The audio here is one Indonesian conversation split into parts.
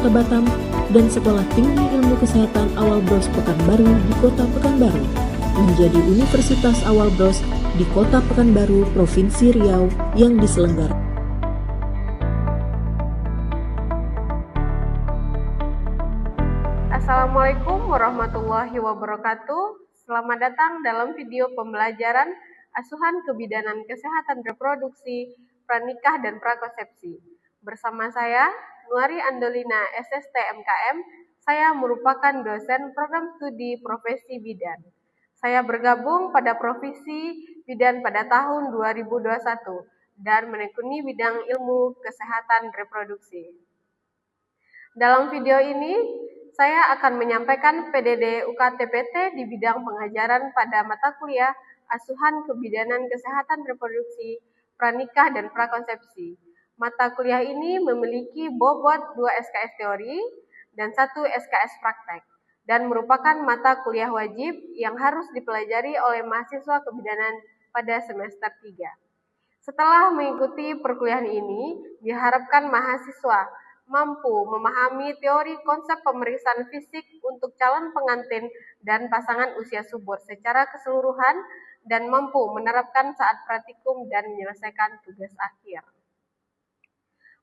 Kota Batam, dan Sekolah Tinggi Ilmu Kesehatan Awal Bros Pekanbaru di Kota Pekanbaru, menjadi Universitas Awal Bros di Kota Pekanbaru, Provinsi Riau yang diselenggarakan. Assalamualaikum warahmatullahi wabarakatuh. Selamat datang dalam video pembelajaran Asuhan Kebidanan Kesehatan Reproduksi, Pranikah dan Prakonsepsi. Bersama saya, Nuari Andolina, SST MKM. Saya merupakan dosen program studi profesi bidan. Saya bergabung pada profesi bidan pada tahun 2021 dan menekuni bidang ilmu kesehatan reproduksi. Dalam video ini, saya akan menyampaikan PDD UKT-PT di bidang pengajaran pada mata kuliah Asuhan Kebidanan Kesehatan Reproduksi, Pranikah dan Prakonsepsi. Mata kuliah ini memiliki bobot 2 SKS teori dan 1 SKS praktek, dan merupakan mata kuliah wajib yang harus dipelajari oleh mahasiswa kebidanan pada semester 3. Setelah mengikuti perkuliahan ini, diharapkan mahasiswa mampu memahami teori konsep pemeriksaan fisik untuk calon pengantin dan pasangan usia subur secara keseluruhan dan mampu menerapkan saat praktikum dan menyelesaikan tugas akhir.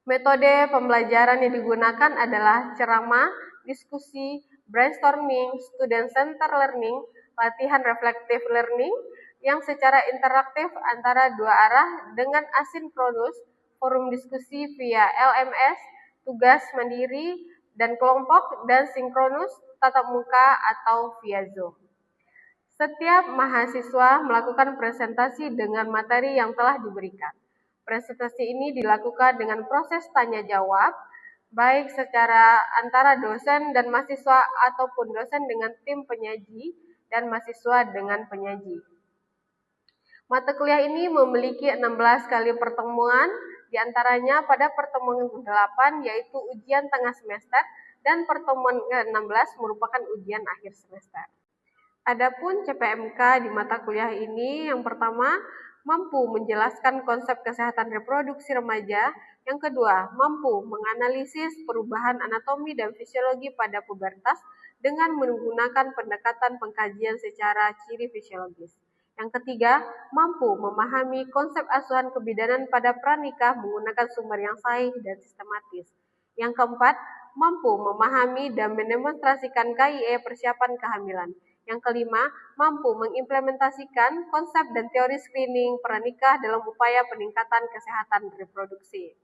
Metode pembelajaran yang digunakan adalah ceramah, diskusi, brainstorming, student center learning, latihan reflective learning yang secara interaktif antara dua arah dengan asinkronus, forum diskusi via LMS, tugas mandiri dan kelompok, dan sinkronus tatap muka atau via Zoom. Setiap mahasiswa melakukan presentasi dengan materi yang telah diberikan. Presentasi ini dilakukan dengan proses tanya jawab, baik secara antara dosen dan mahasiswa ataupun dosen dengan tim penyaji dan mahasiswa dengan penyaji. Mata kuliah ini memiliki 16 kali pertemuan, diantaranya pada pertemuan ke-8 yaitu ujian tengah semester dan pertemuan ke-16 merupakan ujian akhir semester. Adapun CPMK di mata kuliah ini yang pertama mampu menjelaskan konsep kesehatan reproduksi remaja, yang kedua mampu menganalisis perubahan anatomi dan fisiologi pada pubertas dengan menggunakan pendekatan pengkajian secara ciri fisiologis. Yang ketiga, mampu memahami konsep asuhan kebidanan pada pranikah menggunakan sumber yang sahih dan sistematis. Yang keempat, mampu memahami dan mendemonstrasikan KIE persiapan kehamilan. Yang kelima, mampu mengimplementasikan konsep dan teori screening pranikah dalam upaya peningkatan kesehatan reproduksi.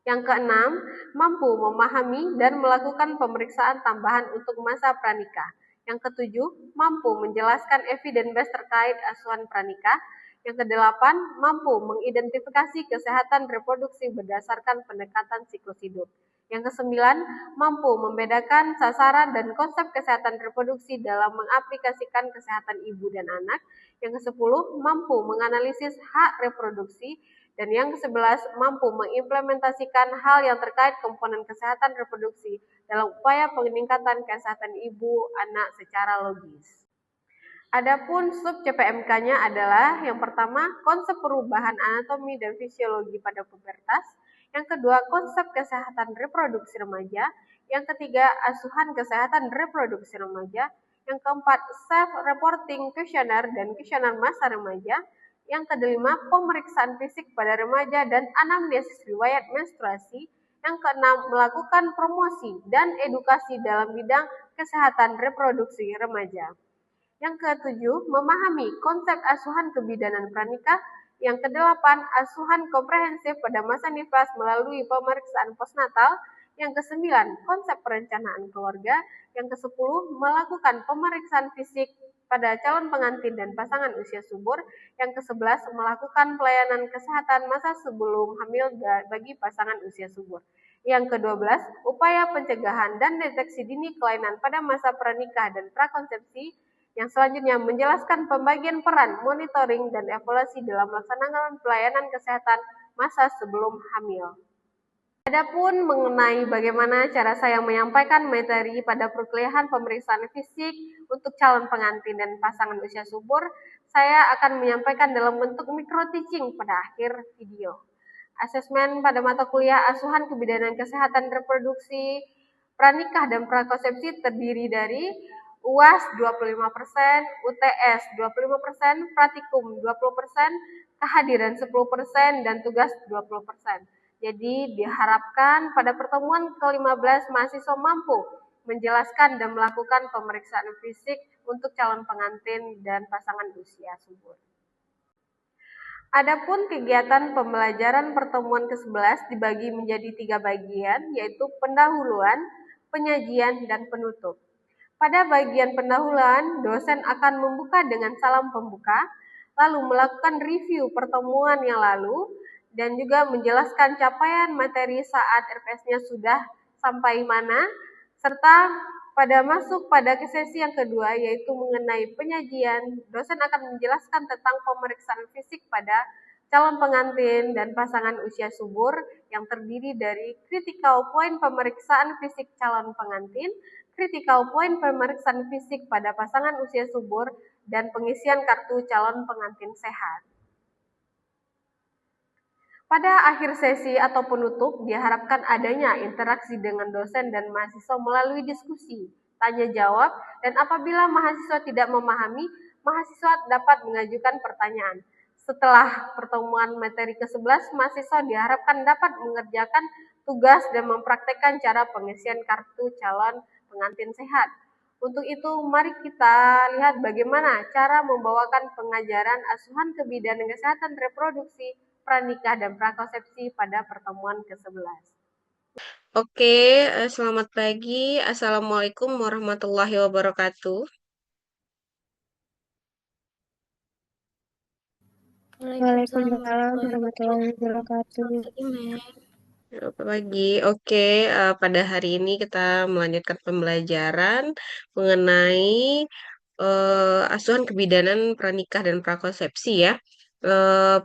Yang keenam, mampu memahami dan melakukan pemeriksaan tambahan untuk masa pranikah. Yang ketujuh, mampu menjelaskan evidence base terkait asuhan pranikah. Yang kedelapan, mampu mengidentifikasi kesehatan reproduksi berdasarkan pendekatan siklus hidup. Yang kesembilan, mampu membedakan sasaran dan konsep kesehatan reproduksi dalam mengaplikasikan kesehatan ibu dan anak. Yang kesepuluh, mampu menganalisis hak reproduksi. Dan yang ke-11, mampu mengimplementasikan hal yang terkait komponen kesehatan reproduksi dalam upaya peningkatan kesehatan ibu anak secara logis. Adapun sub CPMK-nya adalah yang pertama, konsep perubahan anatomi dan fisiologi pada pubertas. Yang kedua, konsep kesehatan reproduksi remaja. Yang ketiga, asuhan kesehatan reproduksi remaja. Yang keempat, self-reporting questionnaire dan kuesioner masa remaja. Yang kelima, pemeriksaan fisik pada remaja dan anamnesis riwayat menstruasi. Yang keenam, melakukan promosi dan edukasi dalam bidang kesehatan reproduksi remaja. Yang ketujuh, memahami konsep asuhan kebidanan pranikah. Yang kedelapan, asuhan komprehensif pada masa nifas melalui pemeriksaan postnatal. Yang kesembilan, konsep perencanaan keluarga. Yang kesepuluh, melakukan pemeriksaan fisik pada calon pengantin dan pasangan usia subur. Yang ke-11, melakukan pelayanan kesehatan masa sebelum hamil bagi pasangan usia subur. Yang ke-12, upaya pencegahan dan deteksi dini kelainan pada masa pranikah dan prakonsepsi. Yang selanjutnya menjelaskan pembagian peran, monitoring, dan evaluasi dalam melaksanakan pelayanan kesehatan masa sebelum hamil. Adapun mengenai bagaimana cara saya menyampaikan materi pada perkuliahan pemeriksaan fisik untuk calon pengantin dan pasangan usia subur, saya akan menyampaikan dalam bentuk micro teaching pada akhir video. Asesmen pada mata kuliah asuhan kebidanan kesehatan reproduksi, pranikah dan prakonsepsi terdiri dari UAS 25%, UTS 25%, praktikum 20%, kehadiran 10%, dan tugas 20%. Jadi diharapkan pada pertemuan ke-15 mahasiswa mampu menjelaskan dan melakukan pemeriksaan fisik untuk calon pengantin dan pasangan usia subur. Adapun kegiatan pembelajaran pertemuan ke-11 dibagi menjadi 3 bagian, yaitu pendahuluan, penyajian, dan penutup. Pada bagian pendahuluan, dosen akan membuka dengan salam pembuka, lalu melakukan review pertemuan yang lalu, dan juga menjelaskan capaian materi saat RPS-nya sudah sampai mana, serta pada masuk pada sesi yang kedua, yaitu mengenai penyajian, dosen akan menjelaskan tentang pemeriksaan fisik pada calon pengantin dan pasangan usia subur yang terdiri dari critical point pemeriksaan fisik calon pengantin, critical point pemeriksaan fisik pada pasangan usia subur, dan pengisian kartu calon pengantin sehat. Pada akhir sesi atau penutup, diharapkan adanya interaksi dengan dosen dan mahasiswa melalui diskusi, tanya jawab, dan apabila mahasiswa tidak memahami, mahasiswa dapat mengajukan pertanyaan. Setelah pertemuan materi ke-11, mahasiswa diharapkan dapat mengerjakan tugas dan mempraktekkan cara pengisian kartu calon pengantin sehat. Untuk itu, mari kita lihat bagaimana cara membawakan pengajaran asuhan kebidanan kesehatan reproduksi, pranikah, dan prakonsepsi pada pertemuan ke-11. Oke, selamat pagi. Assalamualaikum warahmatullahi wabarakatuh. Waalaikumsalam warahmatullahi wabarakatuh. Selamat pagi. Oke, pada hari ini kita melanjutkan pembelajaran mengenai asuhan kebidanan pranikah dan prakonsepsi ya.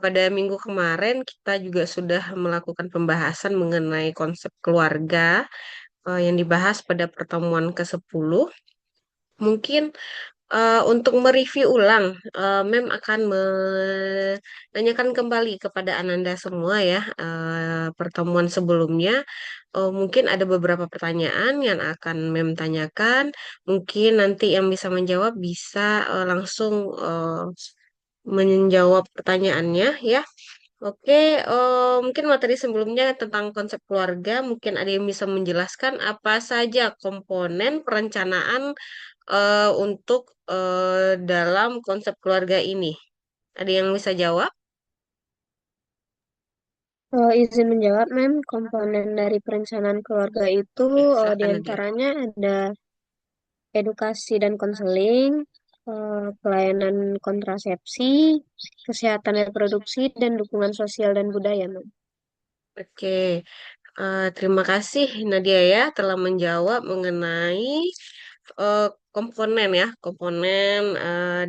Pada minggu kemarin kita juga sudah melakukan pembahasan mengenai konsep keluarga yang dibahas pada pertemuan ke-10. Mungkin untuk mereview ulang, Mem akan menanyakan kembali kepada Ananda semua ya, pertemuan sebelumnya. Mungkin ada beberapa pertanyaan yang akan Mem tanyakan. Mungkin nanti yang bisa menjawab bisa langsung menjawab pertanyaannya ya. Oke, mungkin materi sebelumnya tentang konsep keluarga, mungkin ada yang bisa menjelaskan apa saja komponen perencanaan untuk dalam konsep keluarga ini. Ada yang bisa jawab? Izin menjawab, Mem, komponen dari perencanaan keluarga itu Silakan Nadia. diantaranya ada edukasi dan konseling, pelayanan kontrasepsi, kesehatan reproduksi, dan dukungan sosial dan budaya, Mem. Oke, terima kasih Nadia ya telah menjawab mengenai eh, komponen ya, komponen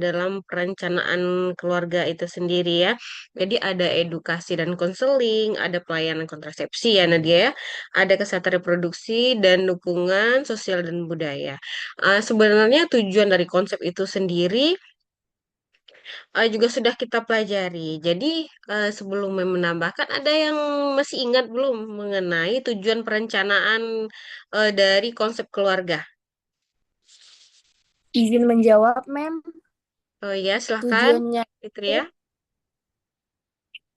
dalam perencanaan keluarga itu sendiri ya. Jadi ada edukasi dan konseling, ada pelayanan kontrasepsi ya Nadia ya, ada kesehatan reproduksi dan dukungan sosial dan budaya. Sebenarnya tujuan dari konsep itu sendiri juga sudah kita pelajari. Jadi sebelum menambahkan, ada yang masih ingat belum mengenai tujuan perencanaan dari konsep keluarga? Izin menjawab, Mem. Oh ya, silahkan, Tujuannya Fitri itu ya.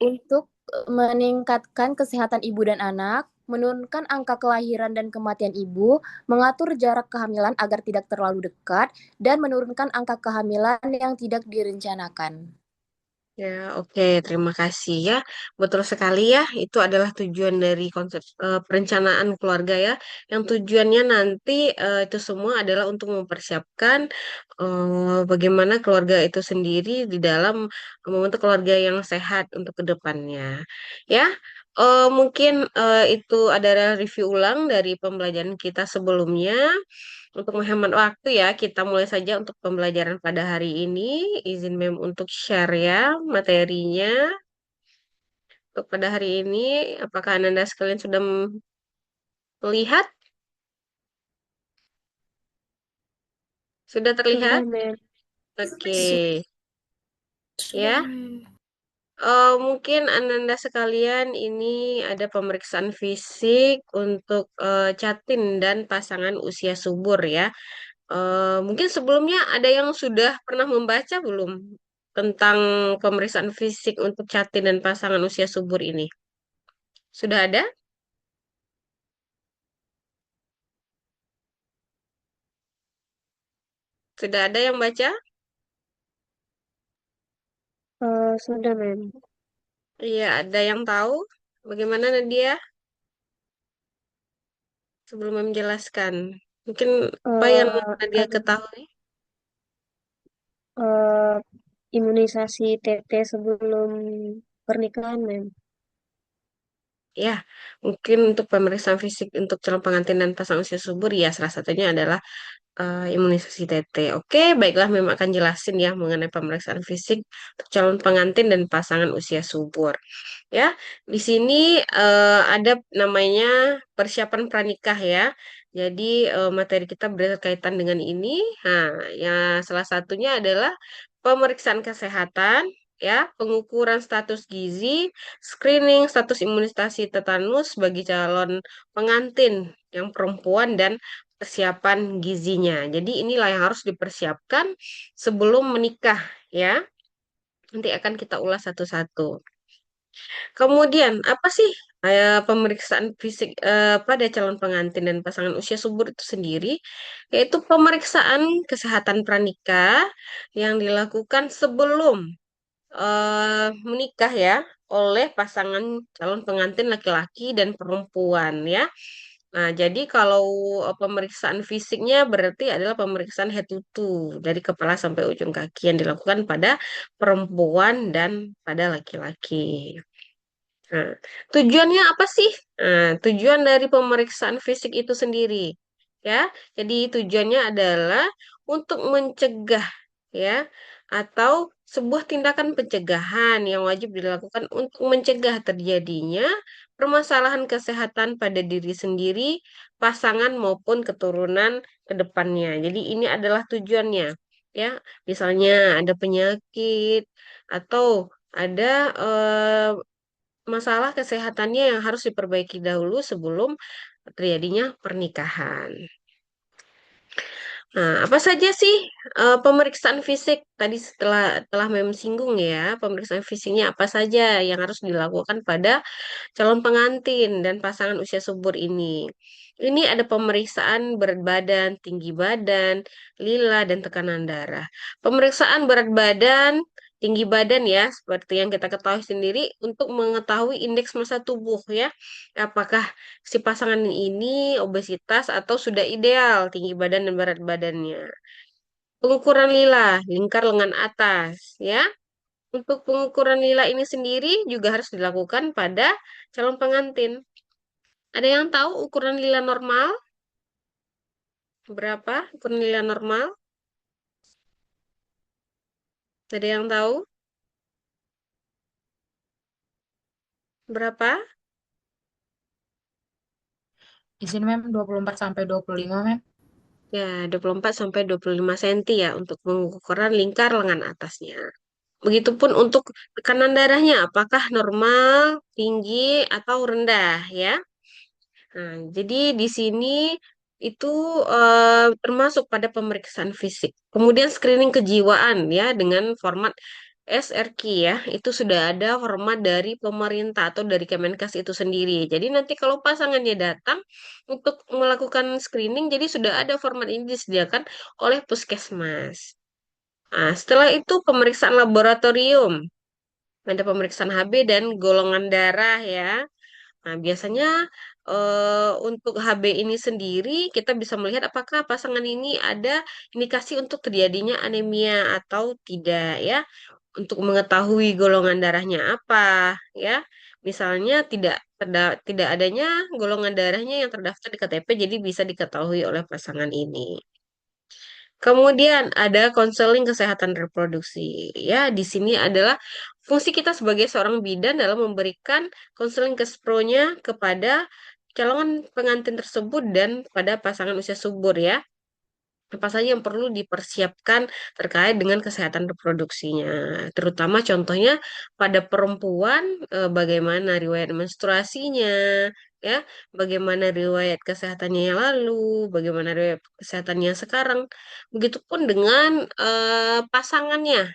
untuk meningkatkan kesehatan ibu dan anak, menurunkan angka kelahiran dan kematian ibu, mengatur jarak kehamilan agar tidak terlalu dekat, dan menurunkan angka kehamilan yang tidak direncanakan. Ya, oke, terima kasih ya. Betul sekali ya, itu adalah tujuan dari konsep perencanaan keluarga ya. Yang tujuannya nanti itu semua adalah untuk mempersiapkan bagaimana keluarga itu sendiri di dalam membentuk keluarga yang sehat untuk kedepannya. Ya, mungkin itu adalah review ulang dari pembelajaran kita sebelumnya. Untuk menghemat waktu ya, kita mulai saja untuk pembelajaran pada hari ini. Izin Mem untuk share ya materinya. Untuk pada hari ini, apakah Anda sekalian sudah melihat? Sudah Sudah, terlihat? Mem. Oke, Sudah, ya. Mungkin Ananda sekalian ini ada pemeriksaan fisik untuk Catin dan pasangan usia subur ya. Mungkin sebelumnya ada yang sudah pernah membaca belum tentang pemeriksaan fisik untuk Catin dan pasangan usia subur ini? Sudah ada? Sudah ada yang baca? Sudah, Mem. Iya, ada yang tahu? Bagaimana Nadia? Sebelum menjelaskan, mungkin apa yang Nadia Ada ketahui? eh, imunisasi TT sebelum pernikahan, Mem. Ya, mungkin untuk pemeriksaan fisik untuk calon pengantin dan pasangan usia subur ya salah satunya adalah imunisasi TT. Oke, baiklah memang akan jelasin ya mengenai pemeriksaan fisik untuk calon pengantin dan pasangan usia subur. Ya, di sini ada namanya persiapan pranikah ya. Jadi materi kita berkaitan dengan ini. Nah, ya salah satunya adalah pemeriksaan kesehatan, ya, pengukuran status gizi, screening status imunisasi tetanus bagi calon pengantin yang perempuan dan persiapan gizinya. Jadi inilah yang harus dipersiapkan sebelum menikah ya. Nanti akan kita ulas satu-satu. Kemudian, apa sih pemeriksaan fisik pada calon pengantin dan pasangan usia subur itu sendiri? Yaitu pemeriksaan kesehatan pranikah yang dilakukan sebelum menikah ya oleh pasangan calon pengantin laki-laki dan perempuan ya. Nah, jadi kalau pemeriksaan fisiknya berarti adalah pemeriksaan head to toe dari kepala sampai ujung kaki yang dilakukan pada perempuan dan pada laki-laki. Nah, tujuannya apa sih? Nah, tujuan dari pemeriksaan fisik itu sendiri, ya. Jadi tujuannya adalah untuk mencegah, ya, atau sebuah tindakan pencegahan yang wajib dilakukan untuk mencegah terjadinya permasalahan kesehatan pada diri sendiri, pasangan maupun keturunan ke depannya. Jadi ini adalah tujuannya, ya. Misalnya ada penyakit atau ada masalah kesehatannya yang harus diperbaiki dahulu sebelum terjadinya pernikahan. Nah, apa saja sih pemeriksaan fisik? Tadi telah Mem singgung ya, pemeriksaan fisiknya apa saja yang harus dilakukan pada calon pengantin dan pasangan usia subur ini. Ini ada pemeriksaan berat badan, tinggi badan, lila, dan tekanan darah. Pemeriksaan berat badan, tinggi badan ya, seperti yang kita ketahui sendiri untuk mengetahui indeks massa tubuh ya. Apakah si pasangan ini obesitas atau sudah ideal tinggi badan dan berat badannya. Pengukuran lila, lingkar lengan atas ya. Untuk pengukuran nilai ini sendiri juga harus dilakukan pada calon pengantin. Ada yang tahu ukuran lila normal? Berapa ukuran lila normal? Ada yang tahu? Berapa? Di sini mem 24 sampai 25 mem. Ya, 24 sampai 25 cm ya untuk pengukuran lingkar lengan atasnya. Begitupun untuk tekanan darahnya, apakah normal, tinggi, atau rendah ya? Nah, jadi di sini itu termasuk pada pemeriksaan fisik. Kemudian screening kejiwaan ya dengan format SRQ ya. Itu sudah ada format dari pemerintah atau dari Kemenkes itu sendiri. Jadi nanti kalau pasangannya datang untuk melakukan screening, jadi sudah ada format ini disediakan oleh puskesmas. Nah, setelah itu pemeriksaan laboratorium. Ada pemeriksaan HB dan golongan darah ya. Nah, biasanya untuk HB ini sendiri kita bisa melihat apakah pasangan ini ada indikasi untuk terjadinya anemia atau tidak ya. Untuk mengetahui golongan darahnya apa ya. Misalnya tidak adanya golongan darahnya yang terdaftar di KTP jadi bisa diketahui oleh pasangan ini. Kemudian ada konseling kesehatan reproduksi. Ya, di sini adalah fungsi kita sebagai seorang bidan dalam memberikan konseling kespronya kepada calon pengantin tersebut dan pada pasangan usia subur ya. Apa saja yang perlu dipersiapkan terkait dengan kesehatan reproduksinya. Terutama contohnya pada perempuan, bagaimana riwayat menstruasinya, ya, bagaimana riwayat kesehatannya yang lalu, bagaimana riwayat kesehatannya sekarang. Begitupun dengan pasangannya.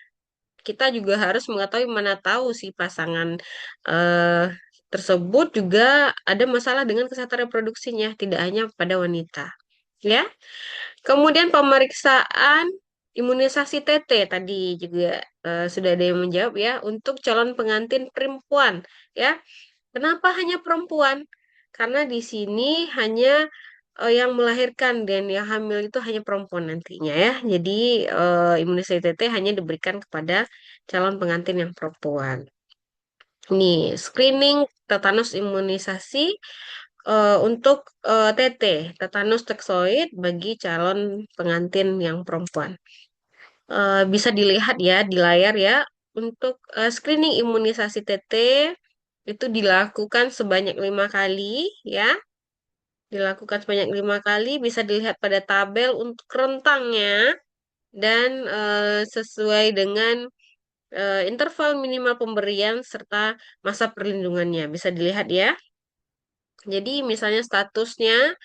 Kita juga harus mengetahui mana tahu si pasangan eh, tersebut juga ada masalah dengan kesehatan reproduksinya, tidak hanya pada wanita. Ya. Kemudian pemeriksaan imunisasi TT tadi juga sudah ada yang menjawab ya untuk calon pengantin perempuan ya. Kenapa hanya perempuan? Karena di sini hanya yang melahirkan dan yang hamil itu hanya perempuan nantinya ya. Jadi imunisasi TT hanya diberikan kepada calon pengantin yang perempuan. Nih, screening tetanus imunisasi untuk TT, tetanus toxoid bagi calon pengantin yang perempuan. Bisa dilihat ya di layar ya, untuk screening imunisasi TT itu dilakukan sebanyak 5 kali ya, dilakukan sebanyak 5 kali, bisa dilihat pada tabel untuk rentangnya dan sesuai dengan interval minimal pemberian serta masa perlindungannya. Bisa dilihat ya. Jadi misalnya statusnya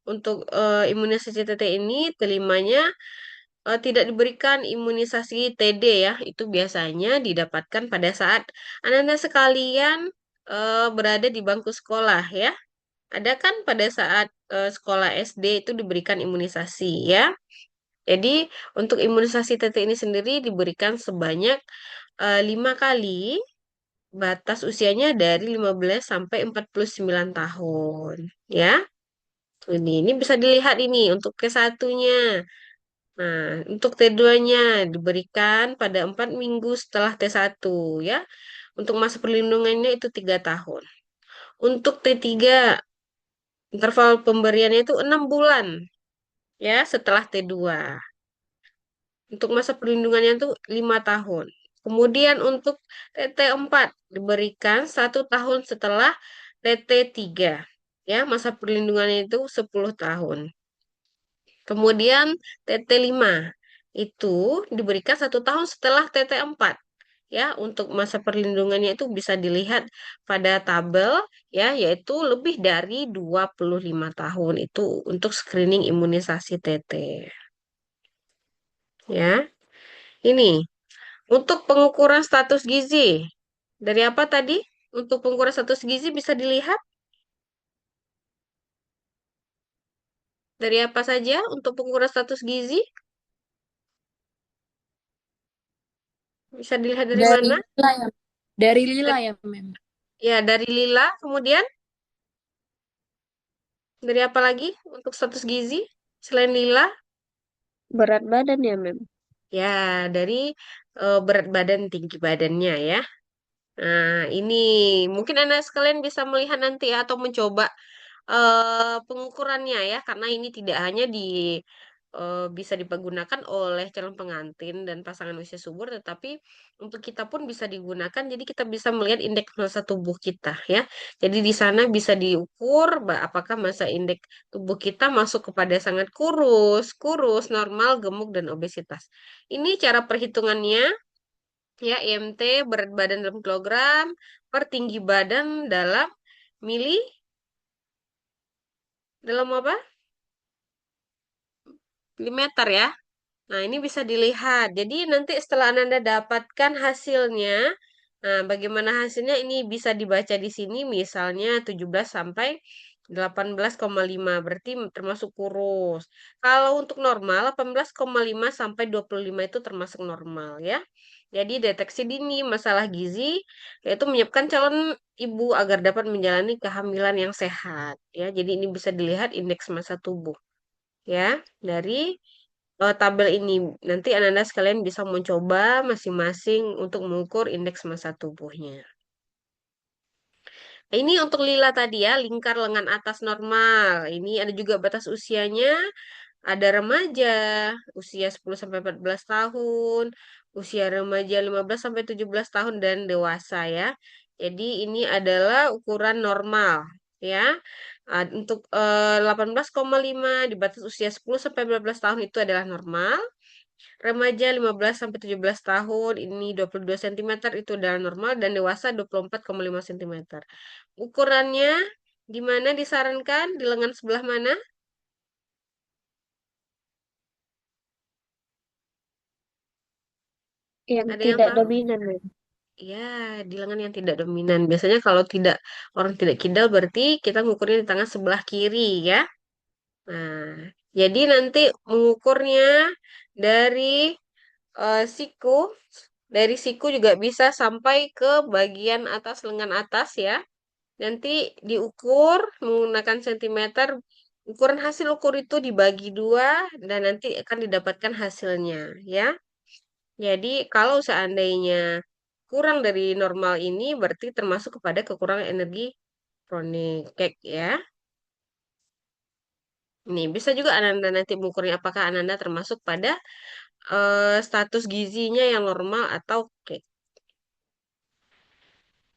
untuk imunisasi TT ini telimanya tidak diberikan imunisasi TD ya. Itu biasanya didapatkan pada saat Anda sekalian berada di bangku sekolah ya. Ada kan pada saat sekolah SD itu diberikan imunisasi ya. Jadi untuk imunisasi TT ini sendiri diberikan sebanyak 5 kali, batas usianya dari 15 sampai 49 tahun ya. Ini bisa dilihat ini untuk T1-nya. Nah, untuk T2-nya diberikan pada 4 minggu setelah T1 ya. Untuk masa perlindungannya itu 3 tahun. Untuk T3, interval pemberiannya itu 6 bulan ya setelah T2. Untuk masa perlindungannya itu 5 tahun. Kemudian untuk TT4 diberikan 1 tahun setelah TT3. Ya, masa perlindungannya itu 10 tahun. Kemudian TT5 itu diberikan 1 tahun setelah TT4. Ya, untuk masa perlindungannya itu bisa dilihat pada tabel ya, yaitu lebih dari 25 tahun itu untuk screening imunisasi TT. Ya, ini untuk pengukuran status gizi. Dari apa tadi? Untuk pengukuran status gizi bisa dilihat dari apa saja untuk pengukuran status gizi? Bisa dilihat dari Dari mana? Lila ya. Dari Lila ya, Mem. Ya, dari lila. Kemudian dari apa lagi untuk status gizi selain lila? Berat badan ya, Mem. Ya, dari berat badan, tinggi badannya ya. Nah, ini mungkin Anda sekalian bisa melihat nanti ya, atau mencoba pengukurannya ya, karena ini tidak hanya bisa dipergunakan oleh calon pengantin dan pasangan usia subur, tetapi untuk kita pun bisa digunakan. Jadi kita bisa melihat indeks massa tubuh kita ya. Jadi di sana bisa diukur apakah massa indeks tubuh kita masuk kepada sangat kurus, kurus, normal, gemuk, dan obesitas. Ini cara perhitungannya ya, IMT berat badan dalam kilogram per tinggi badan dalam mili, dalam apa? Milimeter ya. Nah, ini bisa dilihat. Jadi nanti setelah Anda dapatkan hasilnya, nah bagaimana hasilnya ini bisa dibaca di sini, misalnya 17 sampai 18,5 berarti termasuk kurus. Kalau untuk normal 18,5 sampai 25 itu termasuk normal ya. Jadi deteksi dini masalah gizi yaitu menyiapkan calon ibu agar dapat menjalani kehamilan yang sehat ya. Jadi ini bisa dilihat indeks massa tubuh ya dari tabel ini. Nanti Anda sekalian bisa mencoba masing-masing untuk mengukur indeks massa tubuhnya. Ini untuk lila tadi ya, lingkar lengan atas normal. Ini ada juga batas usianya, ada remaja, usia 10 sampai 14 tahun, usia remaja 15 sampai 17 tahun dan dewasa ya. Jadi ini adalah ukuran normal. ya. Untuk 18,5 di batas usia 10 sampai 15 tahun itu adalah normal. Remaja 15 sampai 17 tahun ini 22 cm itu adalah normal dan dewasa 24,5 cm. Ukurannya gimana disarankan di lengan sebelah mana? Yang Ada yang tidak tahu? dominan, Mem. Ya, di lengan yang tidak dominan. Biasanya kalau tidak orang tidak kidal berarti kita mengukurnya di tangan sebelah kiri ya. Nah, jadi nanti mengukurnya dari siku, dari siku juga bisa sampai ke bagian atas lengan atas ya. Nanti diukur menggunakan sentimeter. Ukuran hasil ukur itu dibagi dua dan nanti akan didapatkan hasilnya ya. Jadi kalau seandainya kurang dari normal ini berarti termasuk kepada kekurangan energi kronik kayak ya. Nih, bisa juga Ananda nanti mengukurnya apakah Ananda termasuk pada status gizinya yang normal atau cake.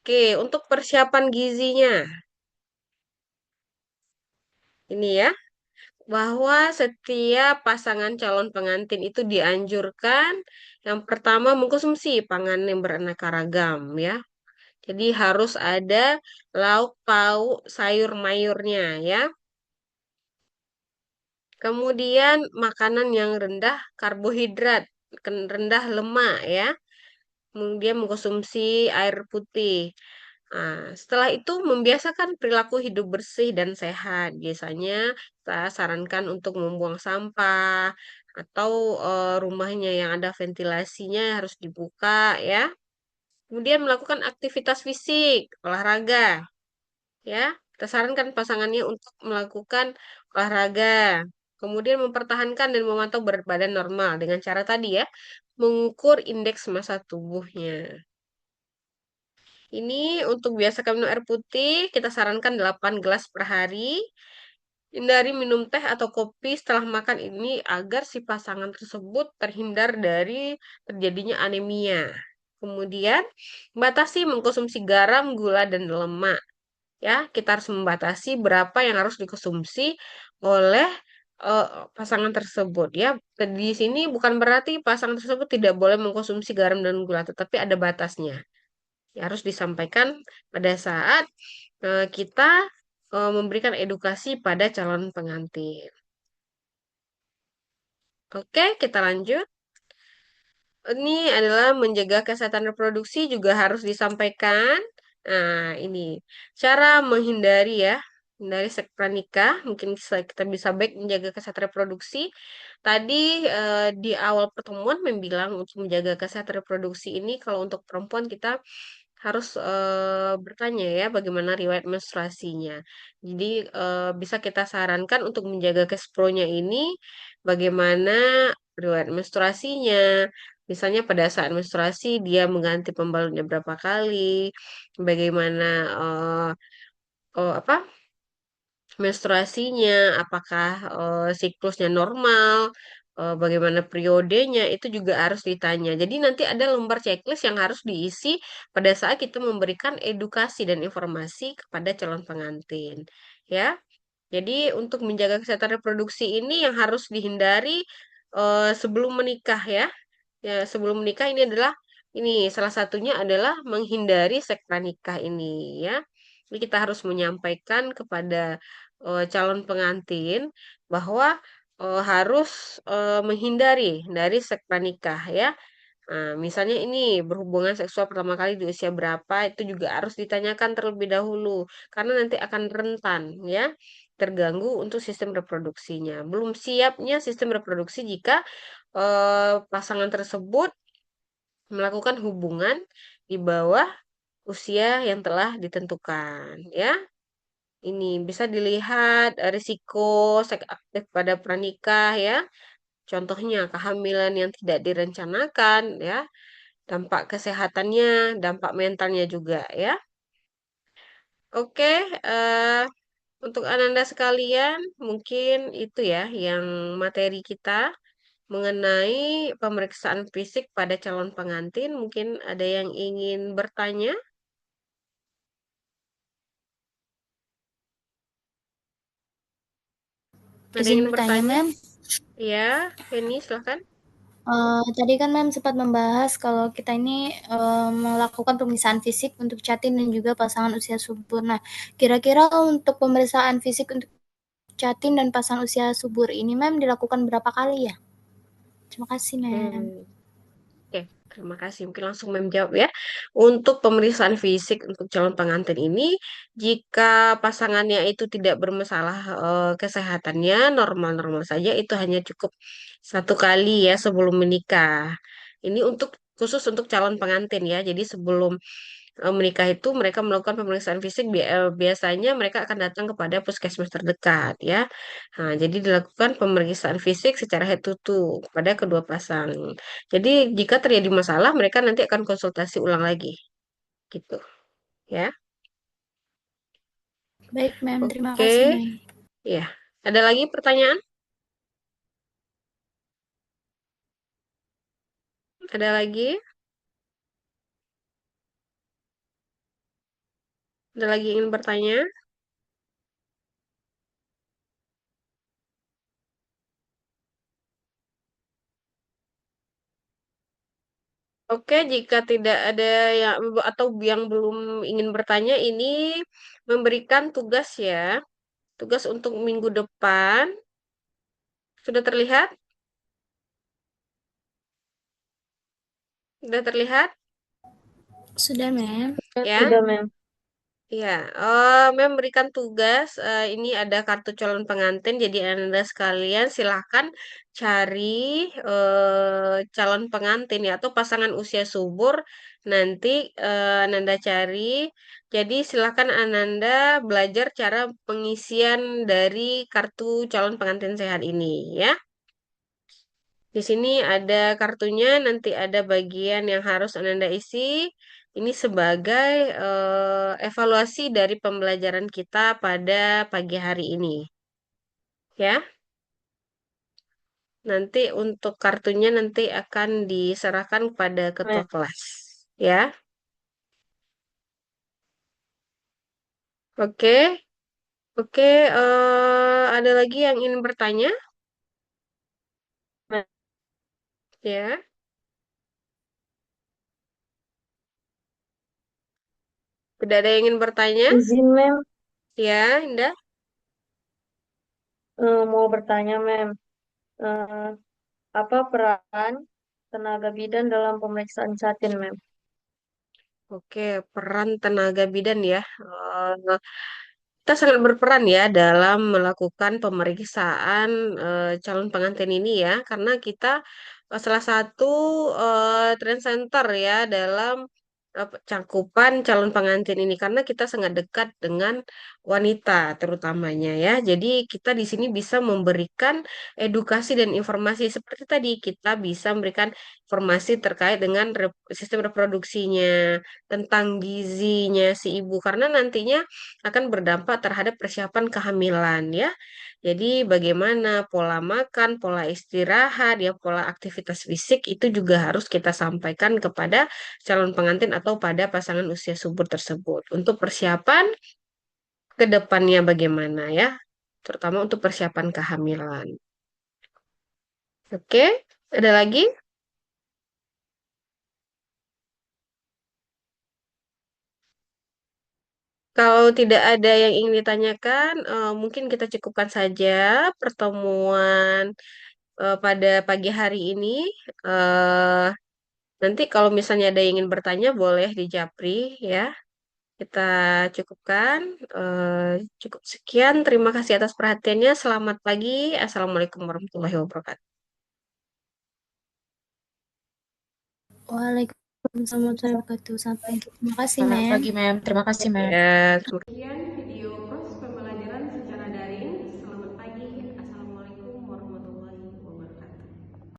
Oke, untuk persiapan gizinya. Ini ya, bahwa setiap pasangan calon pengantin itu dianjurkan yang pertama mengkonsumsi pangan yang beraneka ragam ya. Jadi harus ada lauk pauk sayur mayurnya ya. Kemudian makanan yang rendah karbohidrat, rendah lemak ya. Kemudian mengkonsumsi air putih. Nah, setelah itu membiasakan perilaku hidup bersih dan sehat. Biasanya kita sarankan untuk membuang sampah atau rumahnya yang ada ventilasinya harus dibuka ya. Kemudian melakukan aktivitas fisik, olahraga ya. Kita sarankan pasangannya untuk melakukan olahraga. Kemudian mempertahankan dan memantau berat badan normal dengan cara tadi ya, mengukur indeks massa tubuhnya. Ini untuk biasakan minum air putih, kita sarankan 8 gelas per hari. Hindari minum teh atau kopi setelah makan ini agar si pasangan tersebut terhindar dari terjadinya anemia. Kemudian, batasi mengkonsumsi garam, gula, dan lemak. Ya, kita harus membatasi berapa yang harus dikonsumsi oleh eh, pasangan tersebut. Ya, di sini bukan berarti pasangan tersebut tidak boleh mengkonsumsi garam dan gula, tetapi ada batasnya. Ya, harus disampaikan pada saat kita memberikan edukasi pada calon pengantin. Oke, kita lanjut. Ini adalah menjaga kesehatan reproduksi juga harus disampaikan. Nah, ini cara menghindari ya, hindari seks pranikah. Mungkin kita bisa baik menjaga kesehatan reproduksi. Tadi di awal pertemuan membilang untuk menjaga kesehatan reproduksi ini kalau untuk perempuan kita harus bertanya ya bagaimana riwayat menstruasinya. Jadi bisa kita sarankan untuk menjaga cash flow-nya ini bagaimana riwayat menstruasinya. Misalnya pada saat menstruasi dia mengganti pembalutnya berapa kali, bagaimana eh, apa menstruasinya, apakah siklusnya normal, bagaimana periodenya, itu juga harus ditanya. Jadi nanti ada lembar checklist yang harus diisi pada saat kita memberikan edukasi dan informasi kepada calon pengantin. Ya, jadi untuk menjaga kesehatan reproduksi ini yang harus dihindari sebelum menikah ya. Ya, sebelum menikah ini adalah ini salah satunya adalah menghindari seks pranikah ini ya. Jadi kita harus menyampaikan kepada calon pengantin bahwa harus menghindari dari seks pranikah ya. Nah, misalnya ini berhubungan seksual pertama kali di usia berapa itu juga harus ditanyakan terlebih dahulu karena nanti akan rentan ya terganggu untuk sistem reproduksinya. Belum siapnya sistem reproduksi jika pasangan tersebut melakukan hubungan di bawah usia yang telah ditentukan ya. Ini bisa dilihat risiko seks aktif pada pranikah ya. Contohnya kehamilan yang tidak direncanakan ya, dampak kesehatannya, dampak mentalnya juga ya. Oke, eh, untuk Ananda sekalian, mungkin itu ya yang materi kita mengenai pemeriksaan fisik pada calon pengantin. Mungkin ada yang ingin bertanya? Ada yang Izin ingin bertanya, bertanya? Mem. Ya, Feni, silahkan. Tadi kan Mem sempat membahas kalau kita ini melakukan pemeriksaan fisik untuk Catin dan juga pasangan usia subur. Nah, kira-kira untuk pemeriksaan fisik untuk Catin dan pasangan usia subur ini Mem dilakukan berapa kali ya? Terima kasih, Mem. Oke, terima kasih. Mungkin langsung menjawab ya. Untuk pemeriksaan fisik untuk calon pengantin ini, jika pasangannya itu tidak bermasalah kesehatannya, normal-normal saja, itu hanya cukup satu kali ya sebelum menikah. Ini untuk khusus untuk calon pengantin ya. Jadi sebelum menikah itu mereka melakukan pemeriksaan fisik biasanya mereka akan datang kepada puskesmas terdekat ya. Nah, jadi dilakukan pemeriksaan fisik secara head to toe kepada kedua pasang. Jadi jika terjadi masalah mereka nanti akan konsultasi ulang lagi gitu ya. Baik, Mem. Terima Oke, kasih, Mem. ya. Ada lagi pertanyaan? Ada lagi? Ada lagi yang ingin bertanya? Oke, jika tidak ada yang atau yang belum ingin bertanya, ini memberikan tugas ya. Tugas untuk minggu depan. Sudah terlihat? Sudah terlihat? Sudah, Mem. Ya, Sudah, Mem. ya. Memberikan tugas. Ini ada kartu calon pengantin. Jadi Anda sekalian silahkan cari calon pengantin ya atau pasangan usia subur. Nanti Ananda cari. Jadi silahkan Ananda belajar cara pengisian dari kartu calon pengantin sehat ini ya. Di sini ada kartunya, nanti ada bagian yang harus Ananda isi. Ini sebagai evaluasi dari pembelajaran kita pada pagi hari ini. Ya, nanti untuk kartunya nanti akan diserahkan kepada ketua Mem. kelas. Ya, oke, oke. Ada lagi yang ingin bertanya? Mem. Ya, tidak ada yang ingin bertanya? Izin, Mem. Ya, Indah. Mau bertanya, Mem. Eh, apa peran tenaga bidan dalam pemeriksaan Catin, Mem? Oke, peran tenaga bidan ya. Kita sangat berperan ya dalam melakukan pemeriksaan calon pengantin ini ya, karena kita salah satu trend center ya dalam cakupan calon pengantin ini, karena kita sangat dekat dengan wanita terutamanya ya. Jadi kita di sini bisa memberikan edukasi dan informasi seperti tadi kita bisa memberikan informasi terkait dengan sistem reproduksinya, tentang gizinya si ibu, karena nantinya akan berdampak terhadap persiapan kehamilan ya. Jadi bagaimana pola makan, pola istirahat, ya pola aktivitas fisik itu juga harus kita sampaikan kepada calon pengantin atau pada pasangan usia subur tersebut untuk persiapan ke depannya bagaimana ya, terutama untuk persiapan kehamilan. Oke, ada lagi? Kalau tidak ada yang ingin ditanyakan, mungkin kita cukupkan saja pertemuan pada pagi hari ini. Eh, Nanti kalau misalnya ada yang ingin bertanya, boleh di Japri ya. Kita cukupkan. Cukup sekian. Terima kasih atas perhatiannya. Selamat pagi. Assalamualaikum warahmatullahi wabarakatuh. Waalaikumsalam warahmatullahi wabarakatuh. Sampai jumpa. Terima kasih, Selamat Mem. pagi, Mem. Terima kasih, Mem. Ya, terima kasih.